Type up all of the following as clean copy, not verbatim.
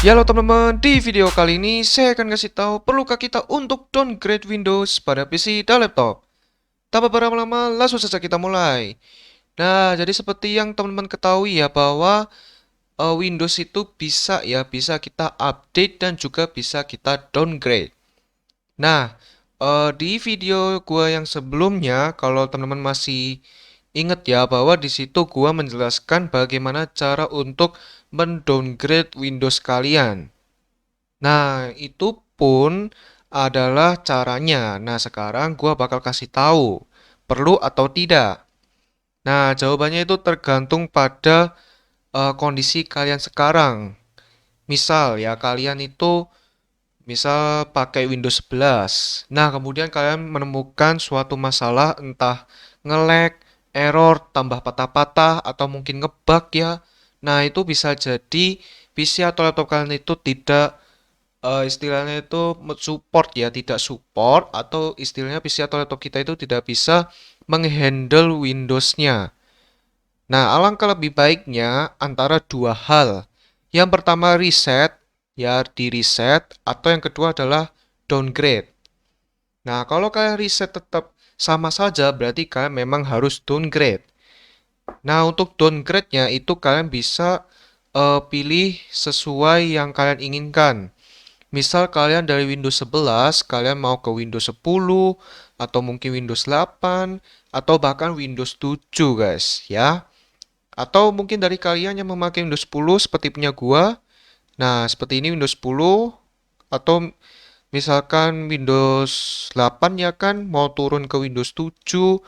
Ya halo teman-teman, di video kali ini saya akan kasih tahu perlukah kita untuk downgrade Windows pada PC dan laptop. Tanpa berlama-lama, langsung saja kita mulai. Nah, jadi seperti yang teman-teman ketahui ya bahwa Windows itu bisa kita update dan juga bisa kita downgrade. Nah, di video gua yang sebelumnya, kalau teman-teman masih ingat ya bahwa di situ gua menjelaskan bagaimana cara untuk mendowngrade Windows kalian. Nah, itu pun adalah caranya. Nah, sekarang gua bakal kasih tahu perlu atau tidak. Nah, jawabannya itu tergantung pada kondisi kalian sekarang. Misal ya, kalian itu misal pakai Windows 11. Nah, kemudian kalian menemukan suatu masalah entah nge-lag, error, tambah patah-patah atau mungkin ngebug ya. Nah, itu bisa jadi PC atau laptop kalian itu tidak istilahnya itu support ya, tidak support atau istilahnya PC atau laptop kita itu tidak bisa menghandle Windows-nya. Nah, alangkah lebih baiknya antara dua hal. Yang pertama reset, ya di reset, atau yang kedua adalah downgrade. Nah, kalau kalian reset tetap sama saja, berarti kalian memang harus downgrade. Nah, untuk downgrade-nya itu kalian bisa pilih sesuai yang kalian inginkan. Misal kalian dari Windows 11, kalian mau ke Windows 10, atau mungkin Windows 8, atau bahkan Windows 7 guys, ya. Atau mungkin dari kalian yang memakai Windows 10 seperti punya gua. Nah, seperti ini Windows 10, atau misalkan Windows 8 ya kan, mau turun ke Windows 7,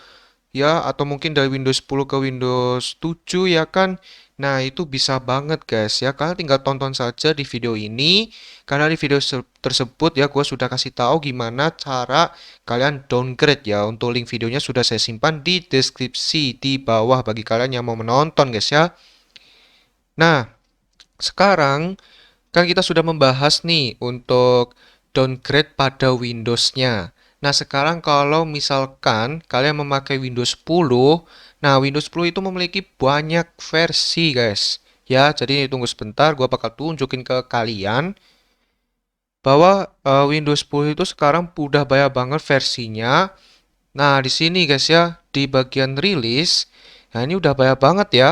ya, atau mungkin dari Windows 10 ke Windows 7 ya kan. Nah, itu bisa banget guys ya. Kalian tinggal tonton saja di video ini. Karena di video tersebut ya gue sudah kasih tahu gimana cara kalian downgrade ya. Untuk link videonya sudah saya simpan di deskripsi di bawah bagi kalian yang mau menonton guys ya. Nah, sekarang kan kita sudah membahas nih untuk downgrade pada Windows-nya. Nah, sekarang kalau misalkan kalian memakai Windows 10, nah Windows 10 itu memiliki banyak versi, guys. Ya, jadi tunggu sebentar, gua bakal tunjukin ke kalian bahwa Windows 10 itu sekarang udah banyak banget versinya. Nah, di sini guys ya, di bagian rilis, nah ini udah banyak banget ya.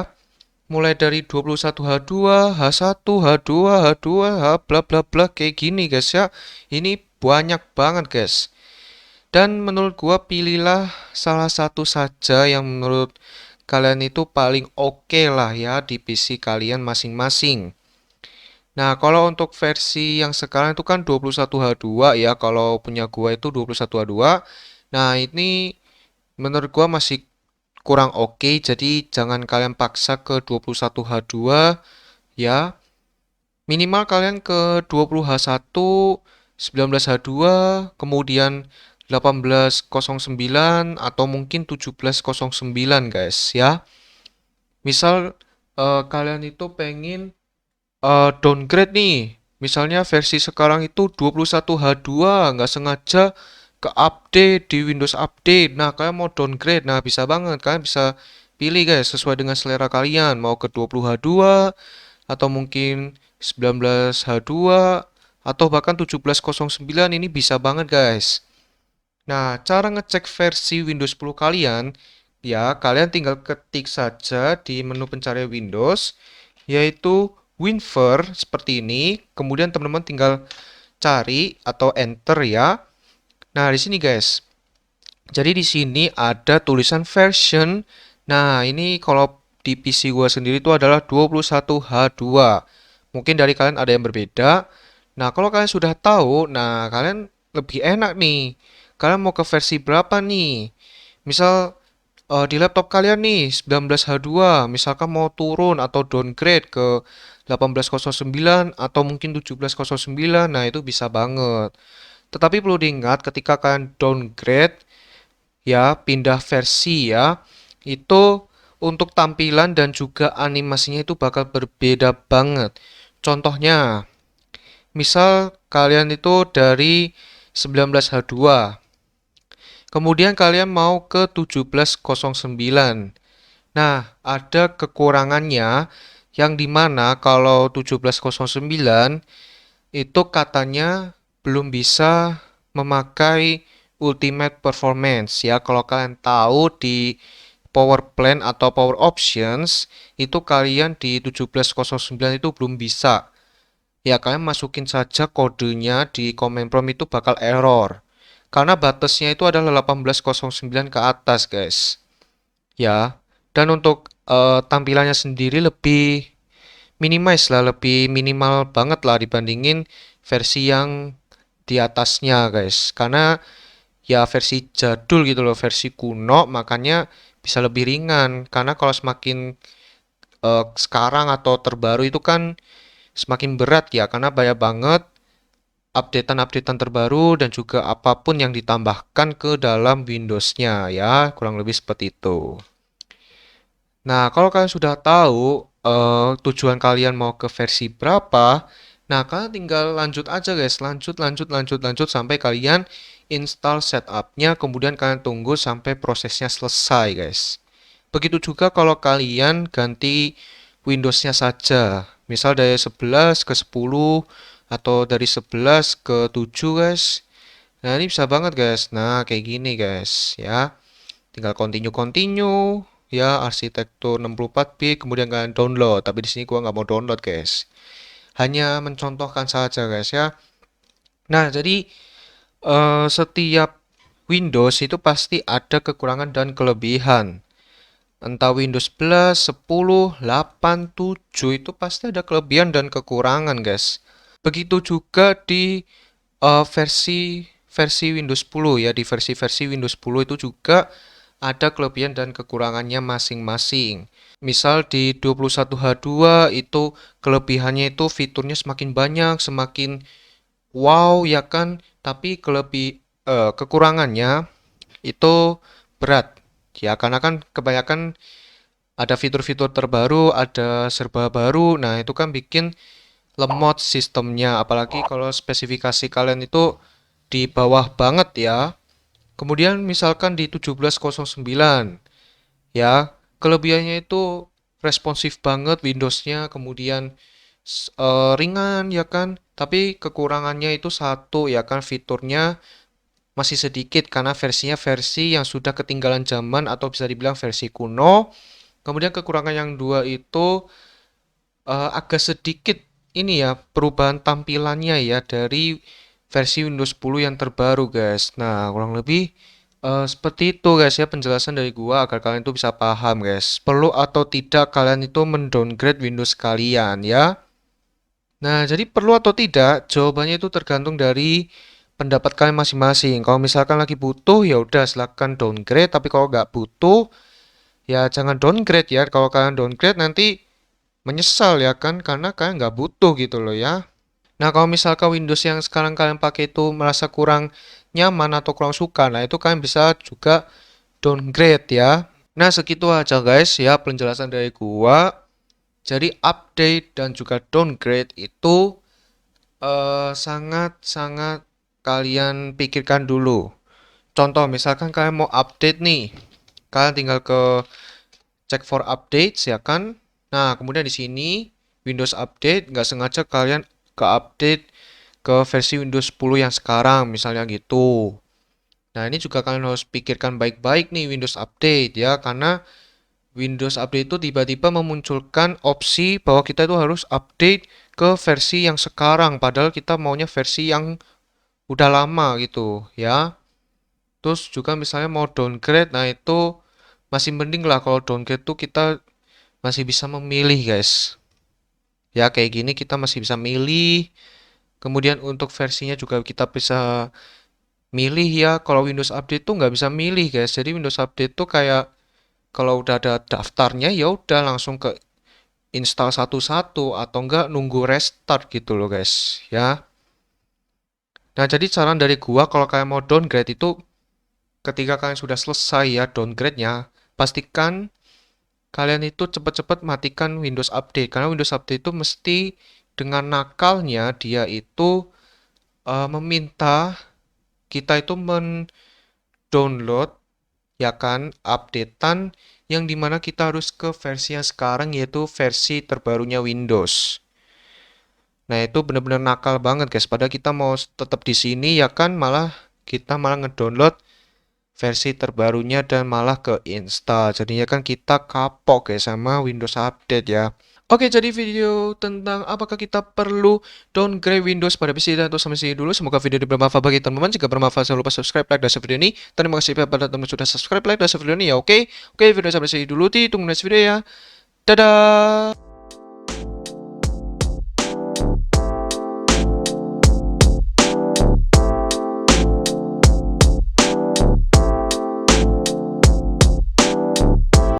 Mulai dari 21H2, H1, H2, H2, H bla bla bla kayak gini guys ya. Ini banyak banget guys. Dan menurut gua pilihlah salah satu saja yang menurut kalian itu paling oke lah ya di PC kalian masing-masing. Nah, kalau untuk versi yang sekarang itu kan 21H2 ya, kalau punya gua itu 21H2. Nah, ini menurut gua masih kurang oke, jadi jangan kalian paksa ke 21H2 ya. Minimal kalian ke 20H1, 19H2, kemudian 1809 atau mungkin 1709 guys ya. Misal kalian itu pengen downgrade nih. Misalnya versi sekarang itu 21H2 nggak sengaja ke update di Windows Update. Nah, kalian mau downgrade. Nah, bisa banget. Kalian bisa pilih guys sesuai dengan selera kalian. Mau ke 20H2 atau mungkin 19H2 atau bahkan 1709 ini bisa banget guys. Nah, cara ngecek versi Windows 10 kalian, ya kalian tinggal ketik saja di menu pencarian Windows, yaitu WinVer seperti ini. Kemudian teman-teman tinggal cari atau enter ya. Nah, di sini guys. Jadi di sini ada tulisan version. Nah, ini kalau di PC gua sendiri itu adalah 21H2. Mungkin dari kalian ada yang berbeda. Nah, kalau kalian sudah tahu, nah kalian lebih enak nih. Kalian mau ke versi berapa nih? Misal di laptop kalian nih 19H2, misalkan mau turun atau downgrade ke 1809 atau mungkin 1709, nah itu bisa banget. Tetapi perlu diingat ketika kalian downgrade ya, pindah versi ya, itu untuk tampilan dan juga animasinya itu bakal berbeda banget. Contohnya, misal kalian itu dari 19H2, kemudian kalian mau ke 1709. Nah, ada kekurangannya, yang dimana kalau 1709 itu katanya belum bisa memakai Ultimate Performance ya. Kalau kalian tahu di Power Plan atau Power Options itu kalian di 1709 itu belum bisa. Ya, kalian masukin saja kodenya di command prompt itu bakal error. Karena batasnya itu adalah 1809 ke atas, guys. Ya, dan untuk tampilannya sendiri lebih minimize lah, lebih minimal banget lah dibandingin versi yang di atasnya, guys. Karena ya versi jadul gitu loh, versi kuno, makanya bisa lebih ringan. Karena kalau semakin sekarang atau terbaru itu kan semakin berat ya, karena banyak banget updatean-updatean terbaru dan juga apapun yang ditambahkan ke dalam Windows-nya ya, kurang lebih seperti itu. Nah, kalau kalian sudah tahu tujuan kalian mau ke versi berapa, nah kalian tinggal lanjut aja guys, lanjut sampai kalian install setupnya, kemudian kalian tunggu sampai prosesnya selesai guys. Begitu juga kalau kalian ganti Windows-nya saja, misal dari 11 ke 10 atau dari 11 ke 7 guys. Nah, ini bisa banget guys. Nah, kayak gini guys ya. Tinggal continue ya, arsitektur 64 bit kemudian kalian download. Tapi di sini gua nggak mau download guys. Hanya mencontohkan saja guys ya. Nah, jadi setiap Windows itu pasti ada kekurangan dan kelebihan. Entah Windows 11, 10, 8, 7 itu pasti ada kelebihan dan kekurangan guys. Begitu juga di versi versi Windows 10 ya, di versi-versi Windows 10 itu juga ada kelebihan dan kekurangannya masing-masing. Misal di 21H2 itu kelebihannya itu fiturnya semakin banyak, semakin wow ya kan, tapi kekurangannya itu berat. Ya karena kan kebanyakan ada fitur-fitur terbaru, ada serba baru. Nah, itu kan bikin lemot sistemnya, apalagi kalau spesifikasi kalian itu di bawah banget ya. Kemudian misalkan di 1709 ya, kelebihannya itu responsif banget Windowsnya, kemudian ringan ya kan, tapi kekurangannya itu satu ya kan, fiturnya masih sedikit karena versinya versi yang sudah ketinggalan zaman atau bisa dibilang versi kuno. Kemudian kekurangan yang dua itu agak sedikit ini ya perubahan tampilannya ya dari versi Windows 10 yang terbaru guys. Nah, kurang lebih seperti itu guys ya penjelasan dari gua agar kalian itu bisa paham guys. Perlu atau tidak kalian itu mendowngrade Windows kalian ya. Nah, jadi perlu atau tidak jawabannya itu tergantung dari pendapat kalian masing-masing. Kalau misalkan lagi butuh ya udah silakan downgrade, tapi kalau nggak butuh ya jangan downgrade ya. Kalau kalian downgrade nanti menyesal ya kan karena kalian nggak butuh gitu loh ya. Nah, kalau misalkan Windows yang sekarang kalian pakai itu merasa kurang nyaman atau kurang suka, nah itu kalian bisa juga downgrade ya. Nah, segitu aja guys ya penjelasan dari gua. Jadi update dan juga downgrade itu sangat-sangat kalian pikirkan dulu. Contoh misalkan kalian mau update nih, kalian tinggal ke check for updates ya kan. Nah, kemudian di sini Windows Update nggak sengaja kalian ke update ke versi Windows 10 yang sekarang misalnya gitu. Nah, ini juga kalian harus pikirkan baik-baik nih Windows Update ya, karena Windows Update itu tiba-tiba memunculkan opsi bahwa kita itu harus update ke versi yang sekarang, padahal kita maunya versi yang udah lama gitu ya. Terus juga misalnya mau downgrade, nah itu masih mending lah kalau downgrade tuh kita masih bisa memilih guys. Ya kayak gini kita masih bisa milih. Kemudian untuk versinya juga kita bisa milih ya. Kalau Windows Update tuh nggak bisa milih guys. Jadi Windows Update tuh kayak kalau udah ada daftarnya ya udah langsung ke install satu-satu atau enggak nunggu restart gitu loh guys ya. Nah jadi saran dari gua kalau kalian mau downgrade itu ketika kalian sudah selesai ya downgrade-nya, pastikan kalian itu cepat-cepat matikan Windows Update karena Windows Update itu mesti dengan nakalnya dia itu meminta kita itu mendownload ya kan updatean yang dimana kita harus ke versi yang sekarang, yaitu versi terbarunya Windows. Nah, itu benar-benar nakal banget guys. Padahal kita mau tetap di sini ya kan, malah kita malah ngedownload versi terbarunya dan malah ke install. Jadinya kan kita kapok guys sama Windows Update ya. Oke, jadi video tentang apakah kita perlu downgrade Windows pada PC dan untuk sampai sini dulu. Semoga video ini bermanfaat bagi teman-teman. Jika bermanfaat, jangan lupa subscribe, like, dan share video ini. Terima kasih kepada teman-teman sudah subscribe, like, dan share video ini ya. Oke, video sampai sini dulu. Tunggu next video ya. Dadah.